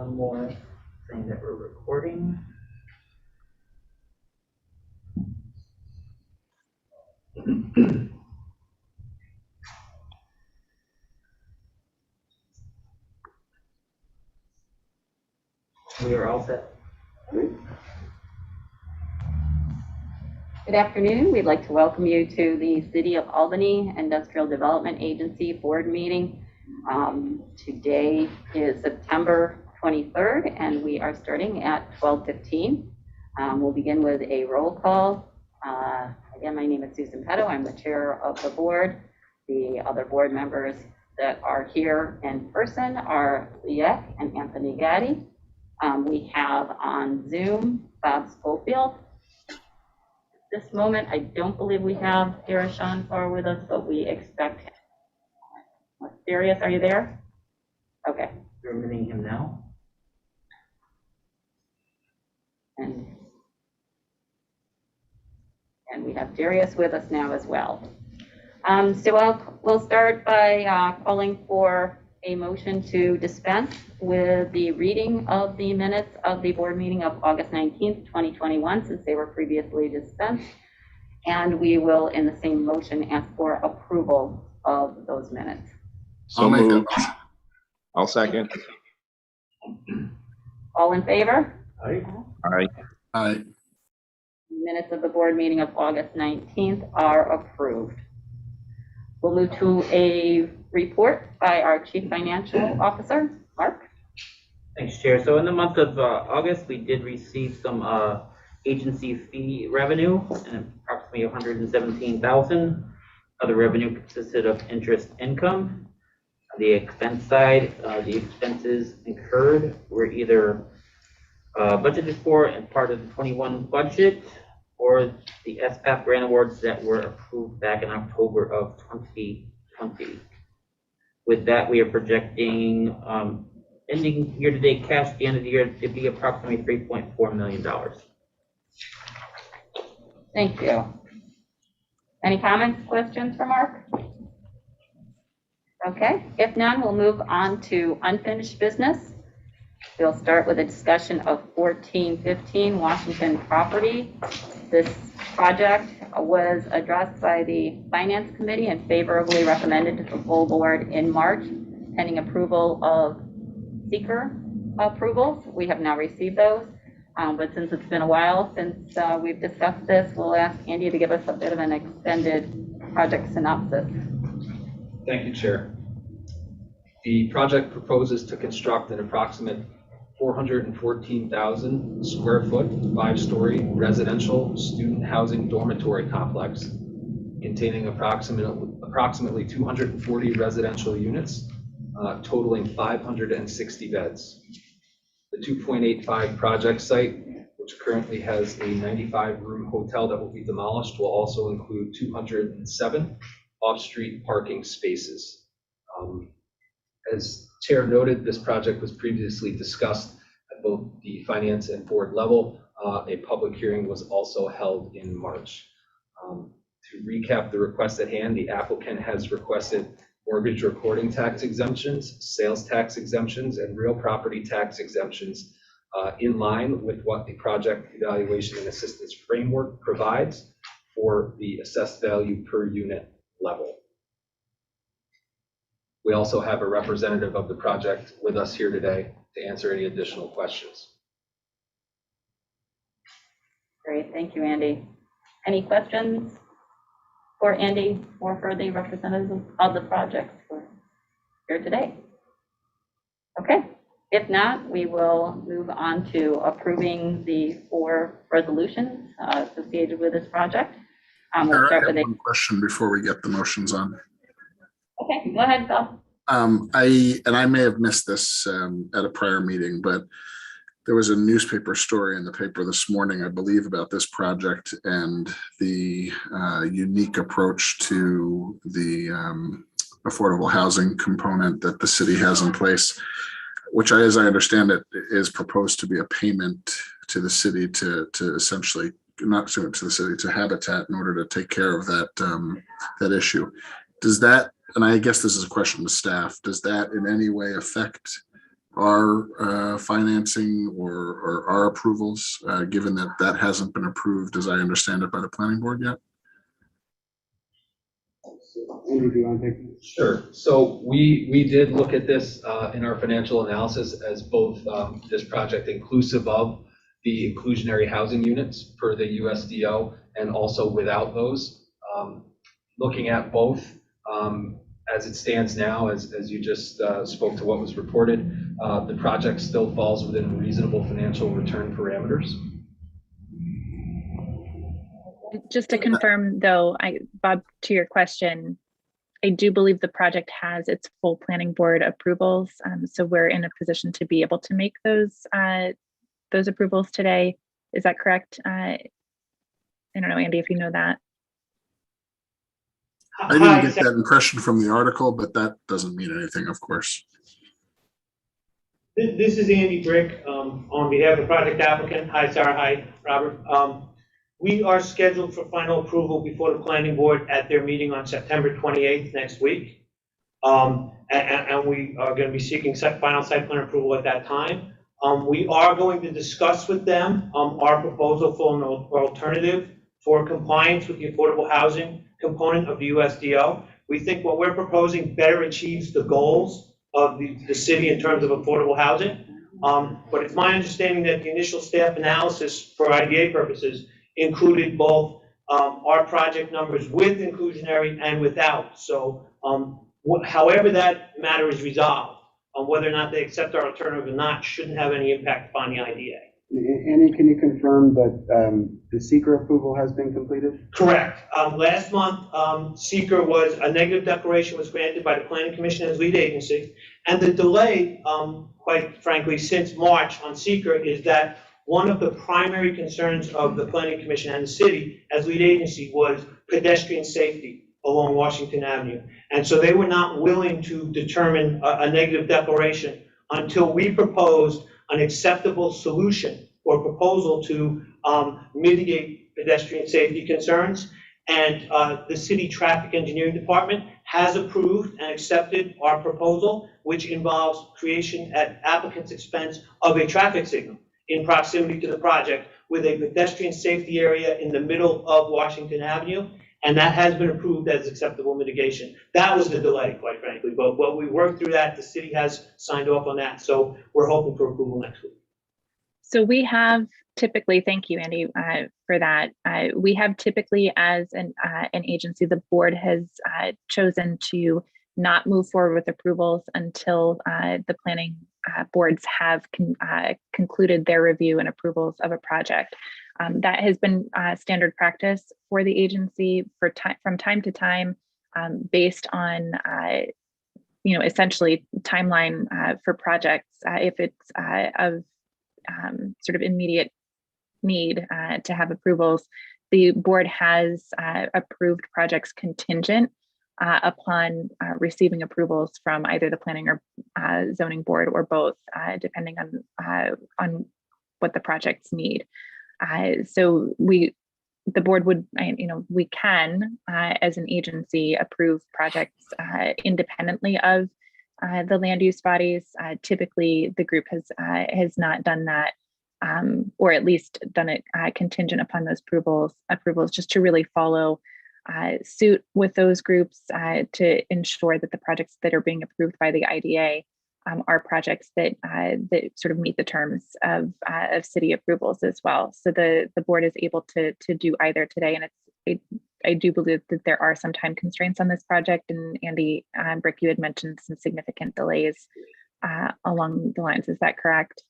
one more saying that we're recording. We are all set. Good afternoon. We'd like to welcome you to the City of Albany Industrial Development Agency Board meeting. Today is September 23rd, and we are starting at 12:15. We'll begin with a roll call. Again, my name is Susan Petto. I'm the chair of the board. The other board members that are here in person are Liek and Anthony Gaddy. We have on Zoom Bob Schofield. At this moment, I don't believe we have Dara Shanfar with us, but we expect him. Darius, are you there? Okay. We're meeting him now. And we have Darius with us now as well. So we'll start by calling for a motion to dispense with the reading of the minutes of the board meeting of August 19th, 2021, since they were previously dispensed. And we will, in the same motion, ask for approval of those minutes. So moved. I'll second. All in favor? Aye. Aye. Aye. Minutes of the board meeting of August 19th are approved. We'll move to a report by our Chief Financial Officer, Mark. Thanks, Chair. So in the month of August, we did receive some agency fee revenue, and approximately $117,000. Other revenue consisted of interest income. On the expense side, the expenses incurred were either budgeted for and part of the 21 budget, or the SPAP grant awards that were approved back in October of 2020. With that, we are projecting ending year-to-date cash at the end of the year to be approximately $3.4 million. Thank you. Any comments, questions for Mark? Okay, if none, we'll move on to unfinished business. We'll start with a discussion of 1415 Washington property. This project was addressed by the Finance Committee and favorably recommended to the full board in March, pending approval of seeker approvals. We have now received those, but since it's been a while since we've discussed this, we'll ask Andy to give us a bit of an extended project synopsis. Thank you, Chair. The project proposes to construct an approximate 414,000 square foot, 5-story residential student housing dormitory complex containing approximately 240 residential units, totaling 560 beds. The 2.85 project site, which currently has a 95-room hotel that will be demolished, will also include 207 off-street parking spaces. As Chair noted, this project was previously discussed at both the finance and board level. A public hearing was also held in March. To recap the request at hand, the applicant has requested mortgage recording tax exemptions, sales tax exemptions, and real property tax exemptions in line with what the project evaluation and assistance framework provides for the assessed value per unit level. We also have a representative of the project with us here today to answer any additional questions. Great, thank you, Andy. Any questions for Andy or for the representatives of the project here today? Okay, if not, we will move on to approving the 4 resolutions associated with this project. We'll start with one question before we get the motions on. Okay, go ahead, Phil. I may have missed this at a prior meeting, but there was a newspaper story in the paper this morning, I believe, about this project and the unique approach to the affordable housing component that the city has in place, which, as I understand it, is proposed to be a payment to the city to essentially, not to the city, to Habitat in order to take care of that that issue. Does that, and I guess this is a question to staff, does that in any way affect our financing or our approvals, given that that hasn't been approved, as I understand it, by the planning board yet? Andy, do you want to take this? Sure. So we did look at this in our financial analysis as both this project inclusive of the inclusionary housing units per the USDO and also without those. Looking at both, as it stands now, as you just spoke to what was reported, the project still falls within reasonable financial return parameters. Just to confirm though, Bob, to your question, I do believe the project has its full planning board approvals. So we're in a position to be able to make those approvals today. Is that correct? I don't know, Andy, if you know that. I didn't get that impression from the article, but that doesn't mean anything, of course. This is Andy Brick on behalf of the project applicant. Hi, Sarah. Hi, Robert. We are scheduled for final approval before the planning board at their meeting on September 28th next week. And we are going to be seeking final site plan approval at that time. We are going to discuss with them our proposal for an alternative for compliance with the affordable housing component of the USDO. We think what we're proposing better achieves the goals of the city in terms of affordable housing. But it's my understanding that the initial staff analysis for IDA purposes included both our project numbers with inclusionary and without. So however that matter is resolved, whether or not they accept our alternative or not, shouldn't have any impact upon the IDA. Andy, can you confirm that the seeker approval has been completed? Correct. Last month, seeker was, a negative declaration was granted by the Planning Commission as lead agency. And the delay, quite frankly, since March on seeker is that one of the primary concerns of the Planning Commission and the city as lead agency was pedestrian safety along Washington Avenue. And so they were not willing to determine a negative declaration until we proposed an acceptable solution or proposal to mitigate pedestrian safety concerns. And the city traffic engineering department has approved and accepted our proposal, which involves creation at applicant's expense of a traffic signal in proximity to the project with a pedestrian safety area in the middle of Washington Avenue. And that has been approved as acceptable mitigation. That was the delay, quite frankly. But while we worked through that, the city has signed off on that. So we're hoping for approval next week. So we have typically, thank you, Andy, for that. We have typically, as an agency, the board has chosen to not move forward with approvals until the planning boards have concluded their review and approvals of a project. That has been standard practice for the agency from time to time, based on essentially timeline for projects. If it's of sort of immediate need to have approvals, the board has approved projects contingent upon receiving approvals from either the planning or zoning board or both, depending on what the projects need. So the board would, we can, as an agency, approve projects independently of the land use bodies. Typically, the group has not done that, or at least done it contingent upon those approvals, just to really follow suit with those groups to ensure that the projects that are being approved by the IDA are projects that sort of meet the terms of city approvals as well. So the board is able to do either today, and I do believe that there are some time constraints on this project. And Andy, Brick, you had mentioned some significant delays along the lines. Is that correct?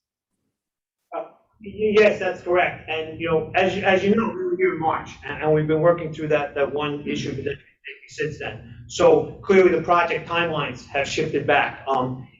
Yes, that's correct. And as you know, we were here in March, and we've been working through that one issue since then. So clearly, the project timelines have shifted back.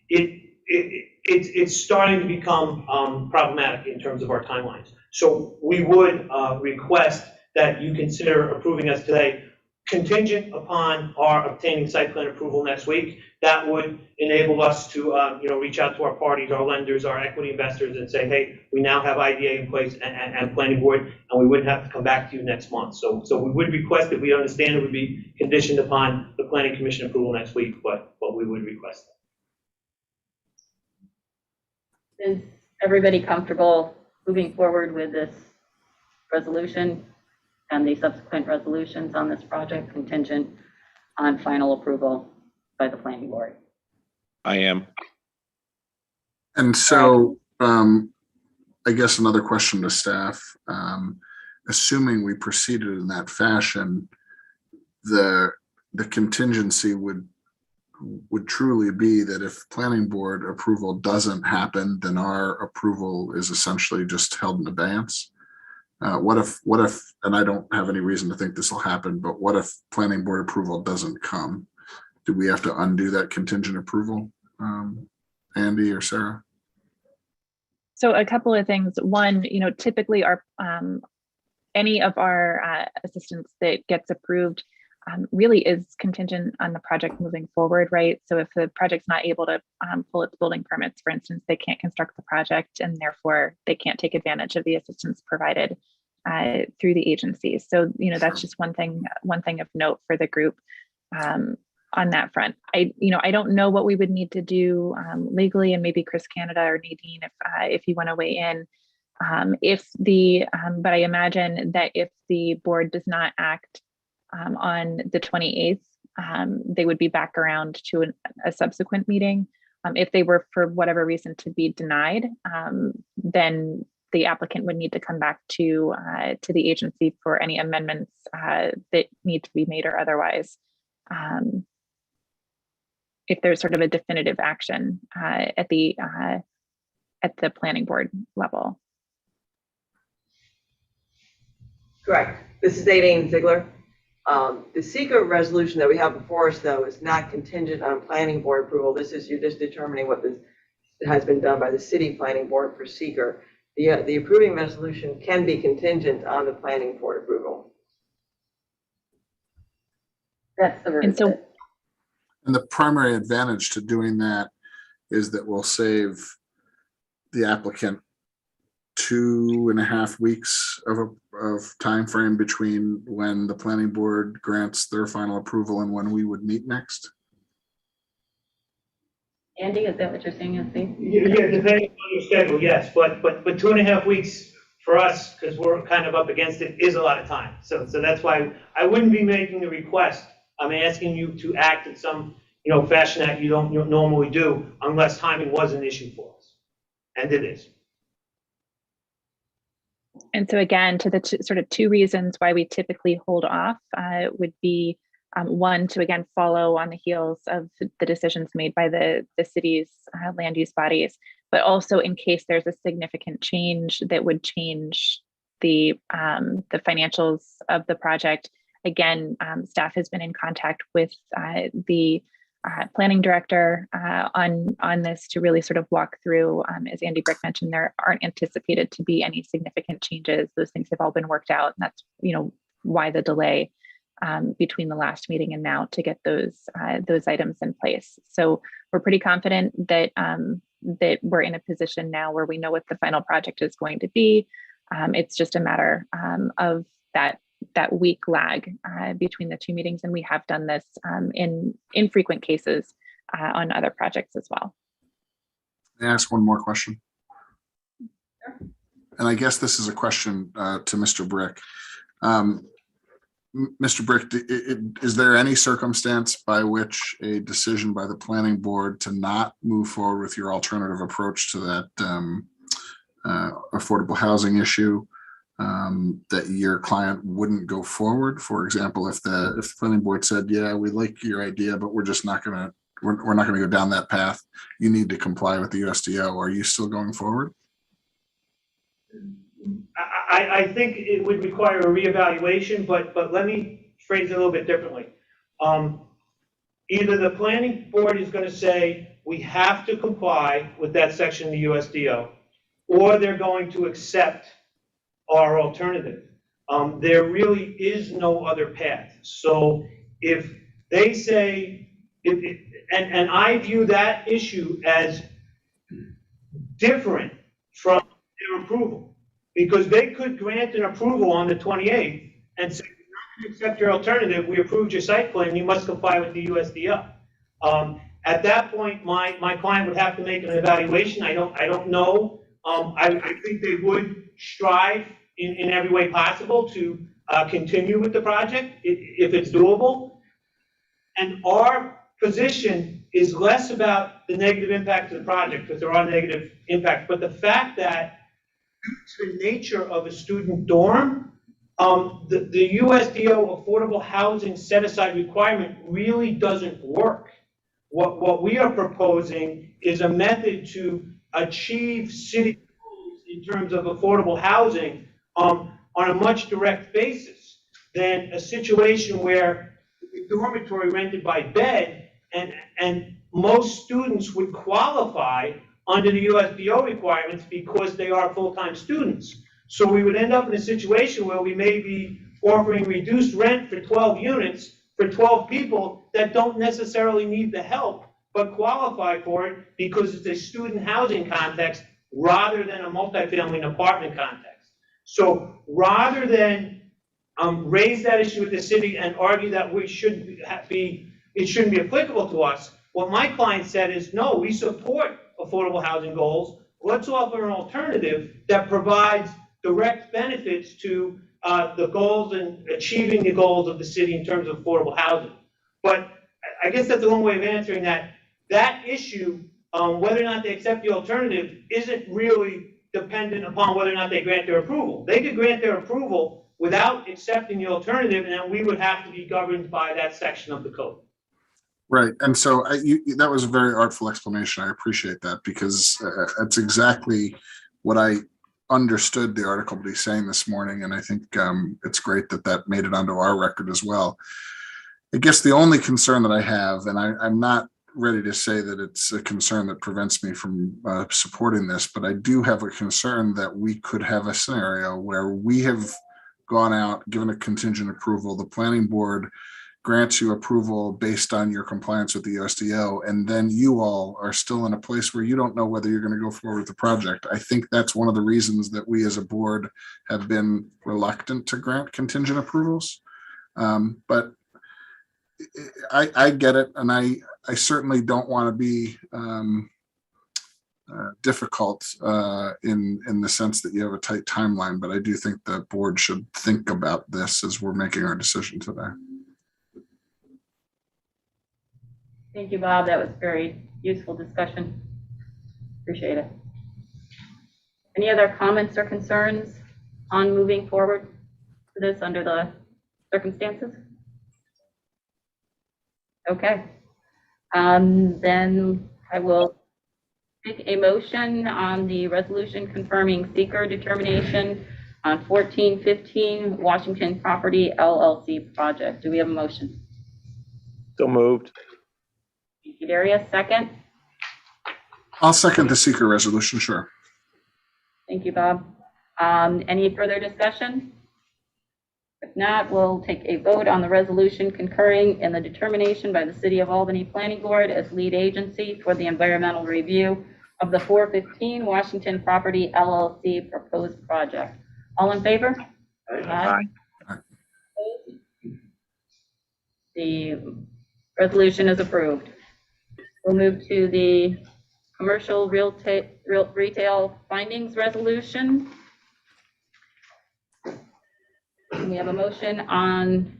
It's starting to become problematic in terms of our timelines. So we would request that you consider approving us today, contingent upon our obtaining site plan approval next week. That would enable us to reach out to our parties, our lenders, our equity investors, and say, hey, we now have IDA in place and planning board, and we wouldn't have to come back to you next month. So we would request it. We understand it would be conditioned upon the planning commission approval next week, but we would request that. Is everybody comfortable moving forward with this resolution and the subsequent resolutions on this project contingent on final approval by the planning board? I am. And so, I guess another question to staff, assuming we proceeded in that fashion, the contingency would truly be that if planning board approval doesn't happen, then our approval is essentially just held in abeyance. What if, and I don't have any reason to think this will happen, but what if planning board approval doesn't come? Do we have to undo that contingent approval? Andy or Sarah? So a couple of things. One, typically our any of our assistance that gets approved really is contingent on the project moving forward, right? So if the project's not able to pull its building permits, for instance, they can't construct the project and therefore they can't take advantage of the assistance provided through the agencies. So, that's just one thing of note for the group on that front. I don't know what we would need to do legally, and maybe Chris Canada or Nadine, if you want to weigh in. But I imagine that if the board does not act on the 28th, they would be back around to a subsequent meeting. If they were, for whatever reason, to be denied, then the applicant would need to come back to the agency for any amendments that need to be made or otherwise. If there's sort of a definitive action at the planning board level. Correct. This is Nadine Ziegler. The secret resolution that we have before us, though, is not contingent on planning board approval. You're just determining what has been done by the city planning board for seeker. The approving resolution can be contingent on the planning board approval. That's the root. And the primary advantage to doing that is that we'll save the applicant 2.5 weeks of time frame between when the planning board grants their final approval and when we would meet next. Andy, is that what you're saying, Steve? Yeah, depending on your schedule, yes, but 2.5 weeks for us, because we're kind of up against it, is a lot of time. So that's why I wouldn't be making the request. I'm asking you to act in some, fashion that you don't normally do unless timing was an issue for us, and it is. And so again, to the sort of two reasons why we typically hold off would be one, to again follow on the heels of the decisions made by the city's land use bodies, but also in case there's a significant change that would change the financials of the project. Again, staff has been in contact with the planning director on this to really sort of walk through, as Andy Brick mentioned, there aren't anticipated to be any significant changes. Those things have all been worked out, and that's why the delay between the last meeting and now to get those items in place. So we're pretty confident that that we're in a position now where we know what the final project is going to be. It's just a matter of that week lag between the two meetings, and we have done this in infrequent cases on other projects as well. May I ask one more question? Sure. And I guess this is a question to Mr. Brick. Mr. Brick, is there any circumstance by which a decision by the planning board to not move forward with your alternative approach to that affordable housing issue that your client wouldn't go forward? For example, if the planning board said, yeah, we like your idea, but we're just not going to, we're not going to go down that path, you need to comply with the USDO, are you still going forward? I think it would require a reevaluation, but let me phrase it a little bit differently. Either the planning board is going to say we have to comply with that section of the USDO, or they're going to accept our alternative. There really is no other path. So if they say, and I view that issue as different from their approval, because they could grant an approval on the 28th and say, we're not going to accept your alternative, we approved your site plan, you must comply with the USDO. At that point, my client would have to make an evaluation. I don't know. I think they would strive in every way possible to continue with the project if it's doable. And our position is less about the negative impact of the project, because there are negative impacts, but the fact that due to the nature of a student dorm, the USDO affordable housing set-aside requirement really doesn't work. What we are proposing is a method to achieve city goals in terms of affordable housing on a much direct basis than a situation where the dormitory rented by bed and most students would qualify under the USDO requirements because they are full-time students. So we would end up in a situation where we may be offering reduced rent for 12 units for 12 people that don't necessarily need the help, but qualify for it because it's a student housing context rather than a multifamily and apartment context. So rather than raise that issue with the city and argue that it shouldn't be applicable to us, what my client said is, no, we support affordable housing goals. Let's offer an alternative that provides direct benefits to the goals and achieving the goals of the city in terms of affordable housing. But I guess that's a long way of answering that. That issue, whether or not they accept the alternative, isn't really dependent upon whether or not they grant their approval. They could grant their approval without accepting the alternative, and then we would have to be governed by that section of the code. Right. And so that was a very artful explanation. I appreciate that, because that's exactly what I understood the article to be saying this morning. And I think it's great that that made it onto our record as well. I guess the only concern that I have, and I'm not ready to say that it's a concern that prevents me from supporting this, but I do have a concern that we could have a scenario where we have gone out, given a contingent approval, the planning board grants you approval based on your compliance with the USDO, and then you all are still in a place where you don't know whether you're going to go forward with the project. I think that's one of the reasons that we as a board have been reluctant to grant contingent approvals. But I get it, and I certainly don't want to be difficult in the sense that you have a tight timeline, but I do think the board should think about this as we're making our decision today. Thank you, Bob. That was very useful discussion. Appreciate it. Any other comments or concerns on moving forward to this under the circumstances? Okay. Then I will make a motion on the resolution confirming seeker determination on 1415 Washington Property LLC project. Do we have a motion? So moved. Thank you, Darius. Second? I'll second the seeker resolution, sure. Thank you, Bob. Any further discussion? If not, we'll take a vote on the resolution concurring in the determination by the City of Albany Planning Board as lead agency for the environmental review of the 415 Washington Property LLC proposed project. All in favor? Aye. The resolution is approved. We'll move to the commercial retail findings resolution. We have a motion on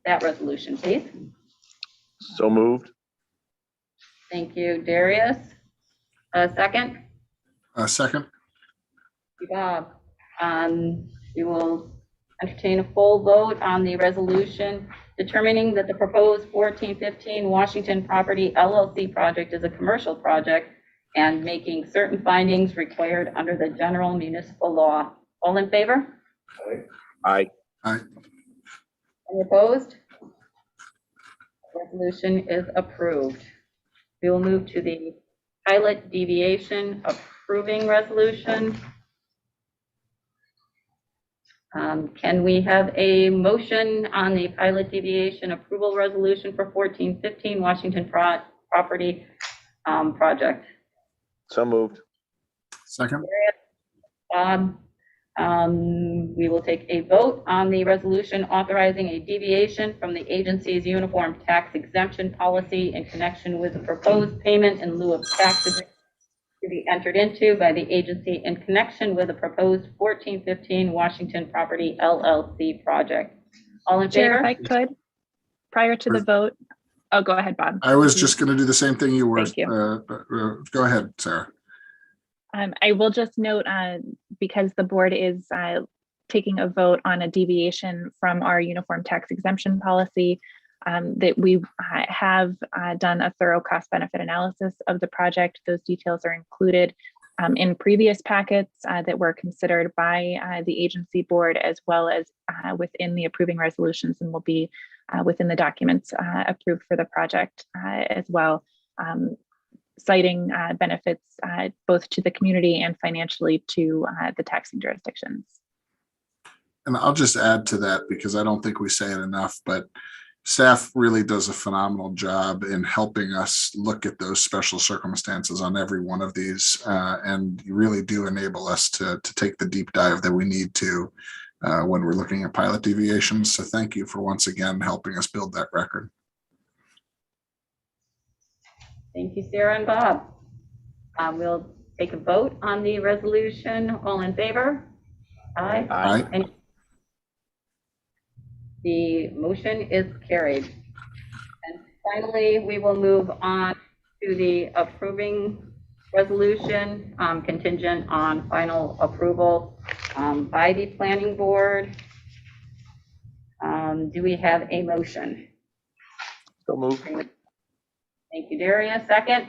that resolution, please. So moved. Thank you, Darius. Second? Second. Thank you, Bob. We will entertain a full vote on the resolution determining that the proposed 1415 Washington Property LLC project is a commercial project and making certain findings required under the general municipal law. All in favor? Aye. Aye. Any opposed? Resolution is approved. We will move to the pilot deviation approving resolution. Can we have a motion on the pilot deviation approval resolution for 1415 Washington property project? So moved. Second. Bob, We will take a vote on the resolution authorizing a deviation from the agency's uniform tax exemption policy in connection with the proposed payment in lieu of taxes to be entered into by the agency in connection with the proposed 1415 Washington Property LLC project. All in Chair, if favor? I could, prior to the vote, oh, go ahead, Bob. I was just going to do the same thing you were. Thank you. Go ahead, Sarah. I will just note, because the board is taking a vote on a deviation from our uniform tax exemption policy, that we have done a thorough cost benefit analysis of the project. Those details are included in previous packets that were considered by the agency board, as well as within the approving resolutions, and will be within the documents approved for the project as well, citing benefits both to the community and financially to the taxing jurisdictions. And I'll just add to that, because I don't think we say it enough, but staff really does a phenomenal job in helping us look at those special circumstances on every one of these, and you really do enable us to take the deep dive that we need to when we're looking at pilot deviations. So thank you for once again helping us build that record. Thank you, Sarah and Bob. We'll take a vote on the resolution. All in favor? Aye. Aye. And the motion is carried. And finally, we will move on to the approving resolution, contingent on final approval by the planning board. Do we have a motion? So moved. Thank you, Darius. Second?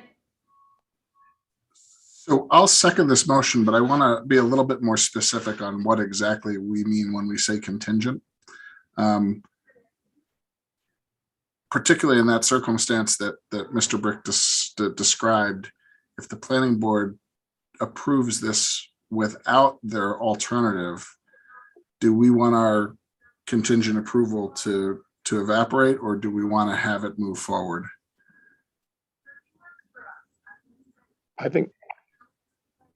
So I'll second this motion, but I want to be a little bit more specific on what exactly we mean when we say contingent. Particularly in that circumstance that Mr. Brick described, if the planning board approves this without their alternative, do we want our contingent approval to evaporate, or do we want to have it move forward? I think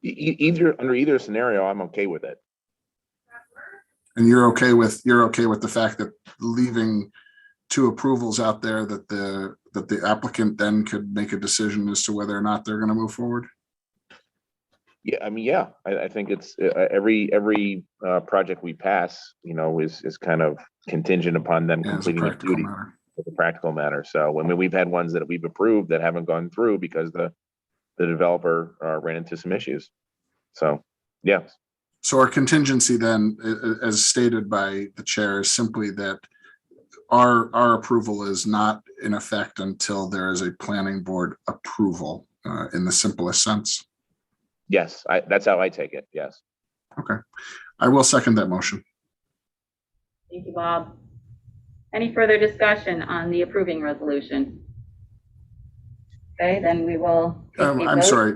under either scenario, I'm okay with it. And you're okay with the fact that leaving two approvals out there, that the applicant then could make a decision as to whether or not they're going to move forward? Yeah, I mean, yeah, I think it's every project we pass, is kind of contingent upon them completing the duty as a practical matter. So, I mean, we've had ones that we've approved that haven't gone through because the developer ran into some issues. So, yeah. So our contingency then, as stated by the chair, is simply that our approval is not in effect until there is a planning board approval, in the simplest sense. Yes, that's how I take it. Yes. Okay. I will second that motion. Thank you, Bob. Any further discussion on the approving resolution? Okay, then we will. I'm sorry,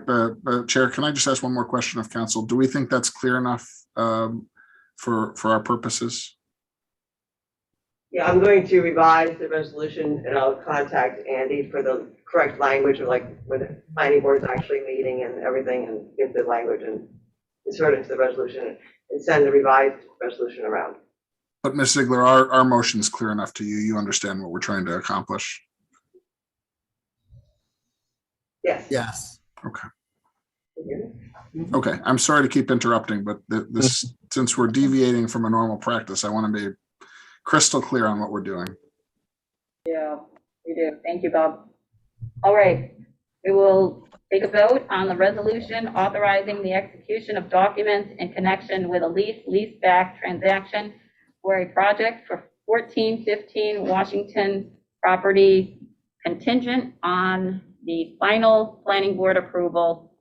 Chair, can I just ask one more question of council? Do we think that's clear enough for our purposes? Yeah, I'm going to revise the resolution and I'll contact Andy for the correct language, or like when the planning board is actually meeting and everything, and get the language and insert it into the resolution and send the revised resolution around. But Ms. Ziegler, our motion is clear enough to you. You understand what we're trying to accomplish? Yes. Yes. Okay. Okay. I'm sorry to keep interrupting, but this, since we're deviating from a normal practice, I want to be crystal clear on what we're doing. Yeah, we do. Thank you, Bob. All right, we will take a vote on the resolution authorizing the execution of documents in connection with a lease-back transaction for a project for 1415 Washington property, contingent on the final planning board approval,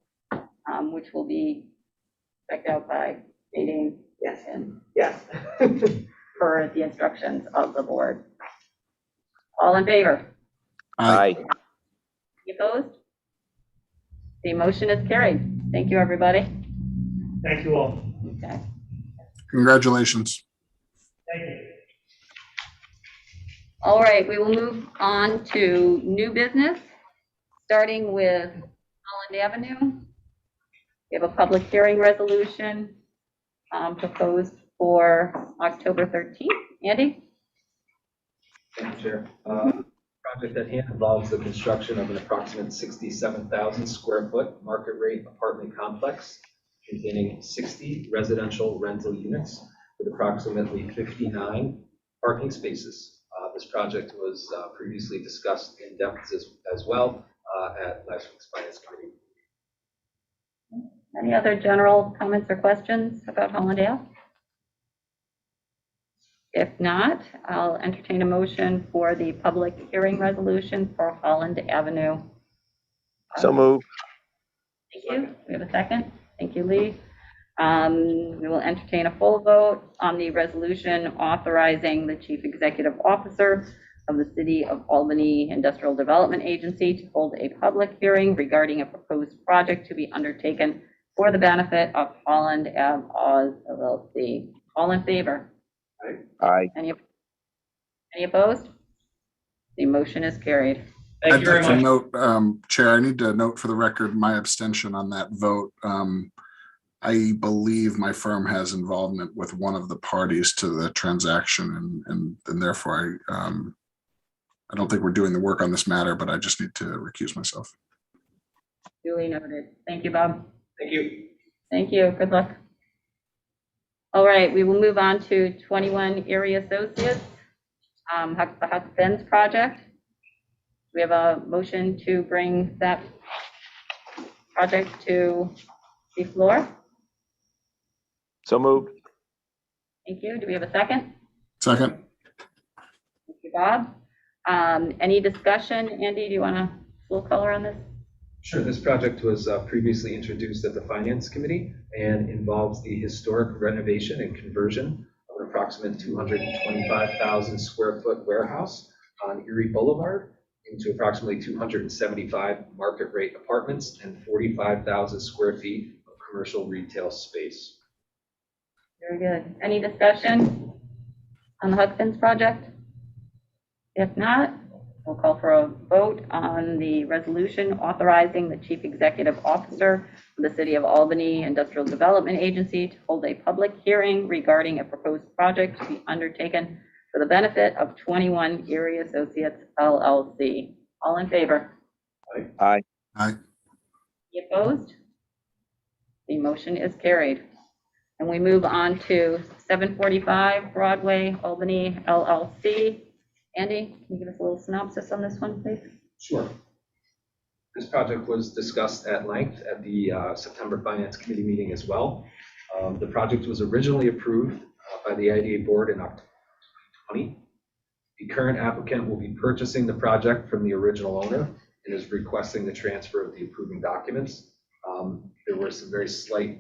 which will be checked out by meeting. Yes. And Yes. per the instructions of the board. All in favor? Aye. Any opposed? The motion is carried. Thank you, everybody. Thank you all. Okay. Congratulations. Thank you. All right, we will move on to new business, starting with Holland Avenue. We have a public hearing resolution proposed for October 13th. Andy? Thank you, Chair. Project at hand involves the construction of an approximate 67,000 square foot market rate apartment complex containing 60 residential rental units with approximately 59 parking spaces. This project was previously discussed in depth as well at last week's Finance Committee. Any other general comments or questions about Hollandale? If not, I'll entertain a motion for the public hearing resolution for Holland Avenue. So moved. Thank you. We have a second. Thank you, Lee. We will entertain a full vote on the resolution authorizing the Chief Executive Officer of the City of Albany Industrial Development Agency to hold a public hearing regarding a proposed project to be undertaken for the benefit of Holland Ave Oz LLC. All in favor? Aye. Any opposed? The motion is carried. Thank you very I'd like much. to note, Chair, I need to note for the record my abstention on that vote. I believe my firm has involvement with one of the parties to the transaction, and therefore I don't think we're doing the work on this matter, but I just need to recuse myself. Duly noted. Thank you, Bob. Thank you. Thank you. Good luck. All right, we will move on to 21 Erie Associates, the Huck Benz project. We have a motion to bring that project to the floor. So moved. Thank you. Do we have a second? Second. Thank you, Bob. Any discussion? Andy, do you want a little color on this? Sure. This project was previously introduced at the Finance Committee and involves the historic renovation and conversion of an approximate 225,000 square foot warehouse on Erie Boulevard into approximately 275 market rate apartments and 45,000 square feet of commercial retail space. Very good. Any discussion on the Huck Benz project? If not, we'll call for a vote on the resolution authorizing the Chief Executive Officer of the City of Albany Industrial Development Agency to hold a public hearing regarding a proposed project to be undertaken for the benefit of 21 Erie Associates LLC. All in favor? Aye. Aye. Any opposed? The motion is carried. And we move on to 745 Broadway Albany LLC. Andy, can you give us a little synopsis on this one, please? Sure. This project was discussed at length at the September Finance Committee meeting as well. The project was originally approved by the IDA board in October 2020. The current applicant will be purchasing the project from the original owner and is requesting the transfer of the approving documents. There were some very slight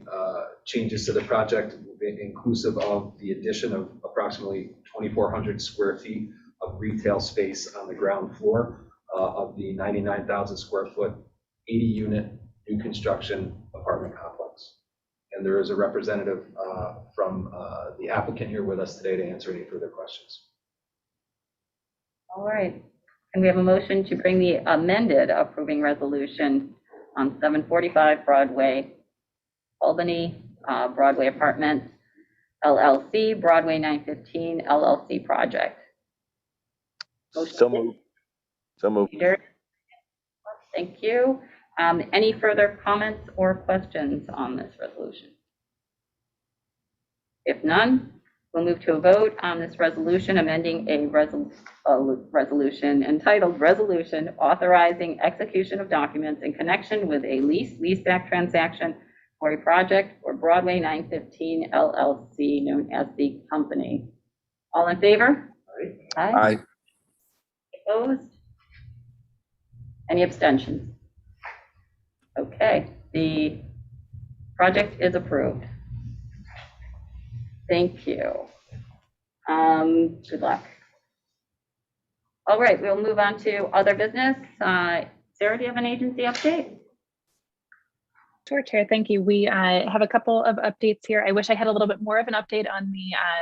changes to the project, inclusive of the addition of approximately 2,400 square feet of retail space on the ground floor of the 99,000 square foot, 80 unit new construction apartment complex. And there is a representative from the applicant here with us today to answer any further questions. All right. And we have a motion to bring the amended approving resolution on 745 Broadway, Albany, Broadway Apartments, LLC, Broadway 915 LLC project. So moved. So moved. Peter? Thank you. Any further comments or questions on this resolution? If none, we'll move to a vote on this resolution amending a resolution entitled Resolution Authorizing Execution of Documents in Connection with a Leaseback Transaction for a Project for Broadway 915 LLC, known as the company. All in favor? Aye. Aye. Opposed? Any abstentions? Okay, the project is approved. Thank you. Good luck. All right, we'll move on to other business. Sarah, do you have an agency update? Sure, Chair. Thank you. We have a couple of updates here. I wish I had a little bit more of an update on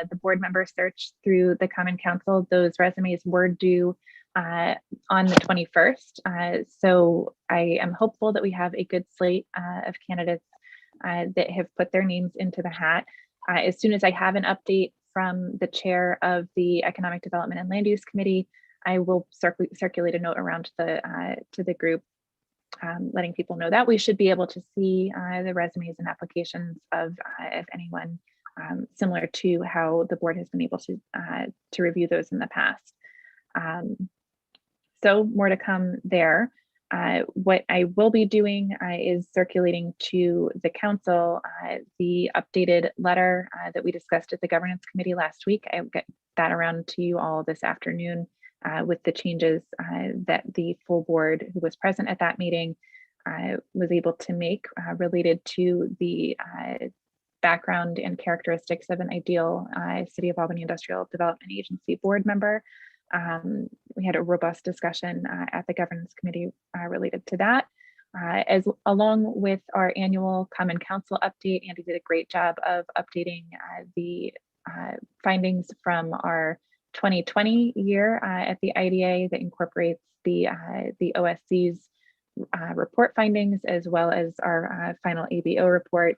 the board member search through the Common Council. Those resumes were due on the 21st. So I am hopeful that we have a good slate of candidates that have put their names into the hat. As soon as I have an update from the chair of the Economic Development and Land Use Committee, I will circulate a note around to the group, letting people know that we should be able to see the resumes and applications of if anyone similar to how the board has been able to review those in the past. So more to come there. What I will be doing is circulating to the council the updated letter that we discussed at the governance committee last week. I'll get that around to you all this afternoon with the changes that the full board who was present at that meeting was able to make related to the background and characteristics of an ideal City of Albany Industrial Development Agency board member. We had a robust discussion at the governance committee related to that. As along with our annual Common Council update, Andy did a great job of updating the findings from our 2020 year at the IDA that incorporates the OSC's report findings, as well as our final ABO report.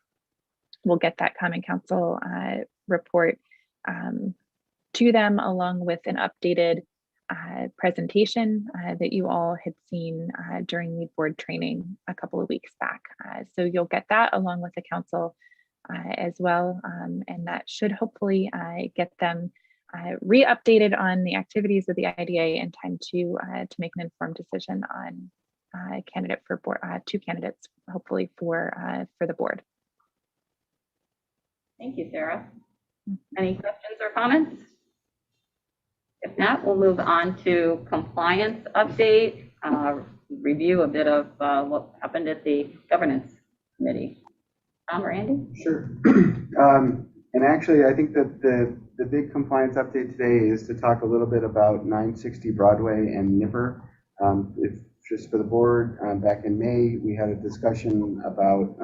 We'll get that Common Council report to them, along with an updated presentation that you all had seen during the board training a couple of weeks back. So you'll get that along with the council as well, and that should hopefully get them re-updated on the activities of the IDA in time to make an informed decision on candidate for board, two candidates, hopefully for the board. Thank you, Sarah. Any questions or comments? If not, we'll move on to compliance update, review a bit of what happened at the governance committee. Tom or Andy? Sure. And actually, I think that the big compliance update today is to talk a little bit about 960 Broadway and Nipper. If just for the board, back in May, we had a discussion about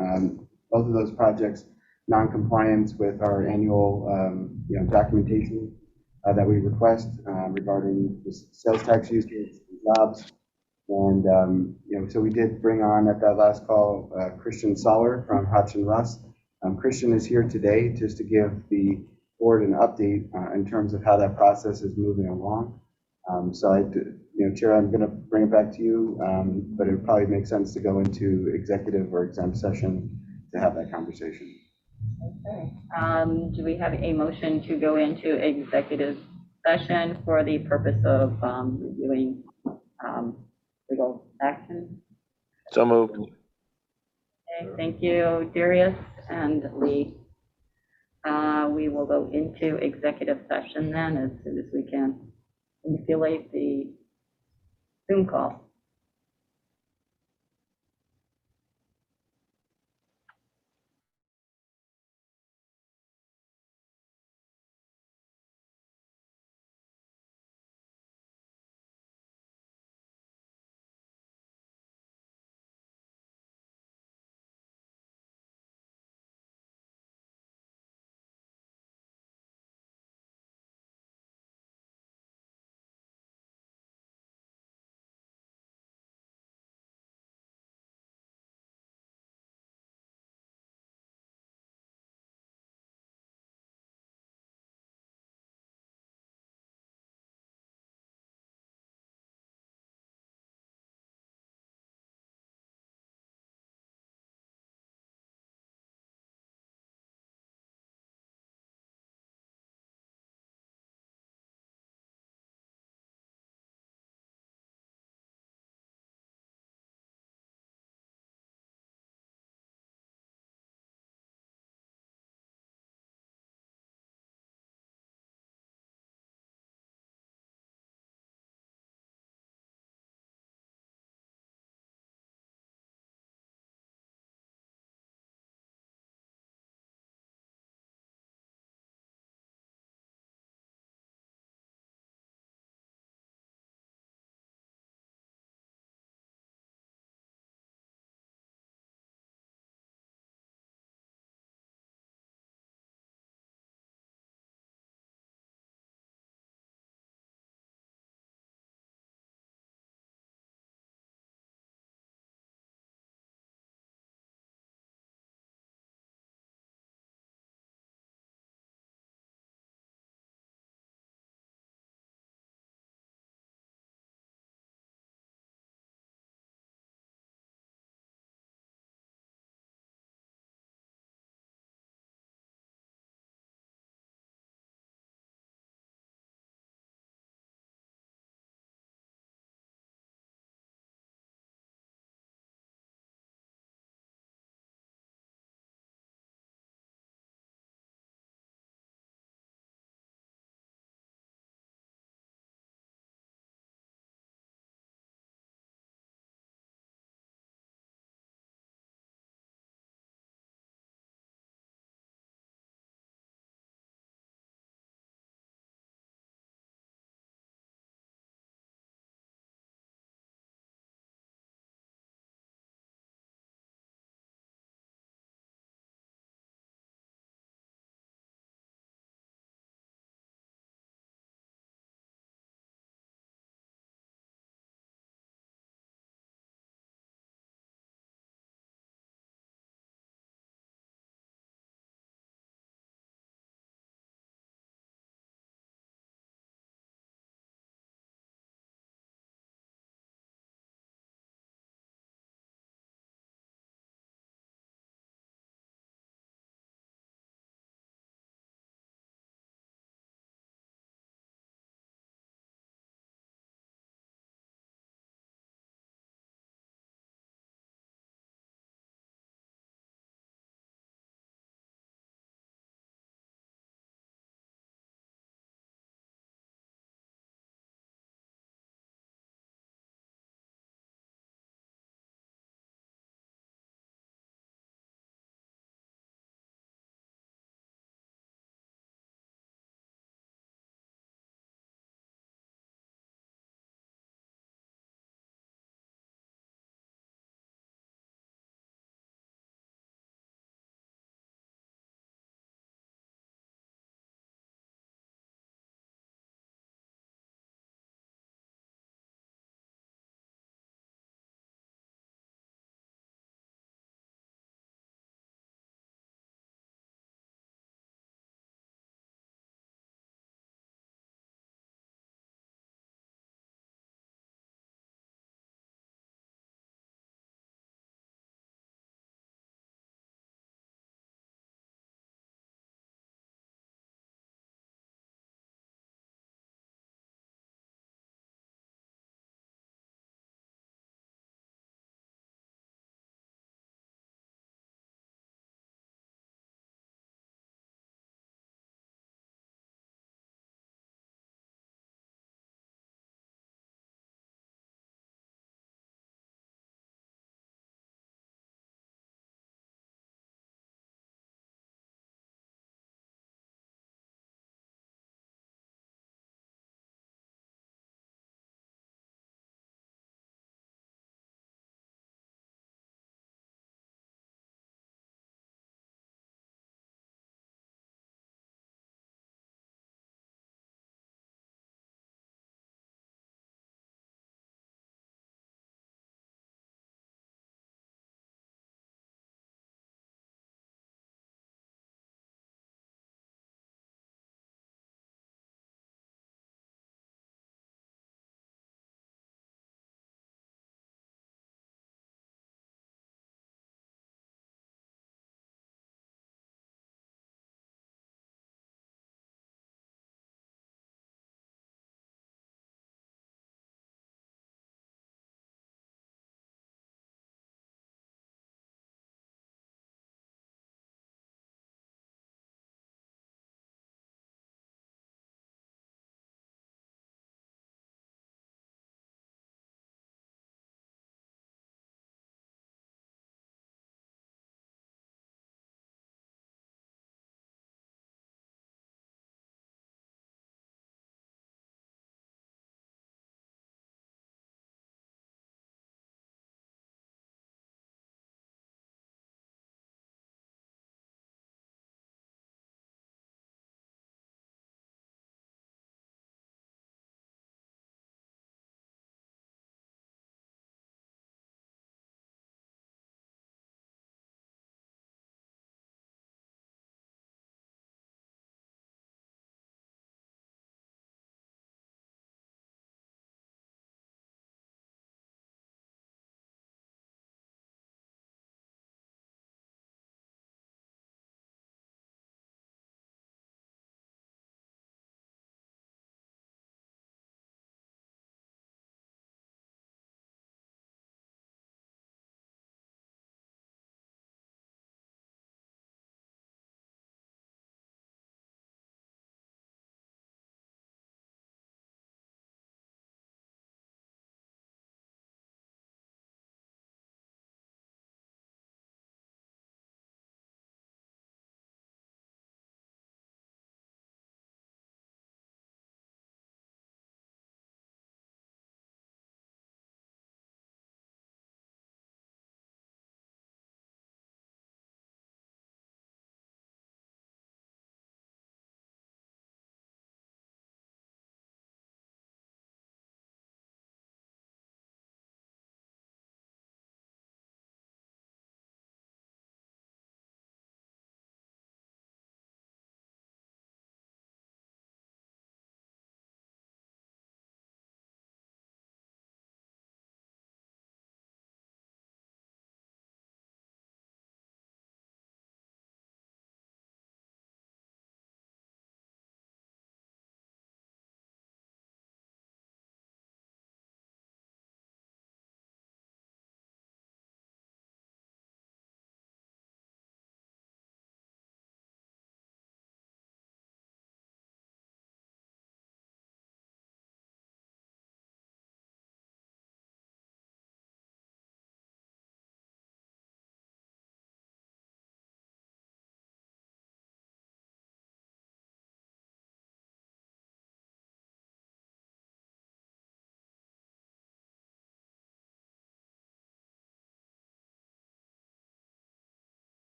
both of those projects, non-compliance with our annual documentation that we request regarding the sales tax use and jobs. And so we did bring on at that last call Christian Soller from Hodgson Russ. Christian is here today just to give the board an update in terms of how that process is moving along. So Chair, I'm going to bring it back to you, but it would probably make sense to go into executive or exempt session to have that conversation. Okay. Do we have a motion to go into executive session for the purpose of reviewing legal action? So moved. Okay, thank you, Darius and Lee. We will go into executive session then as soon as we can manipulate the Zoom call.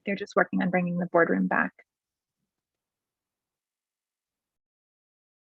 They're just working on bringing the boardroom back.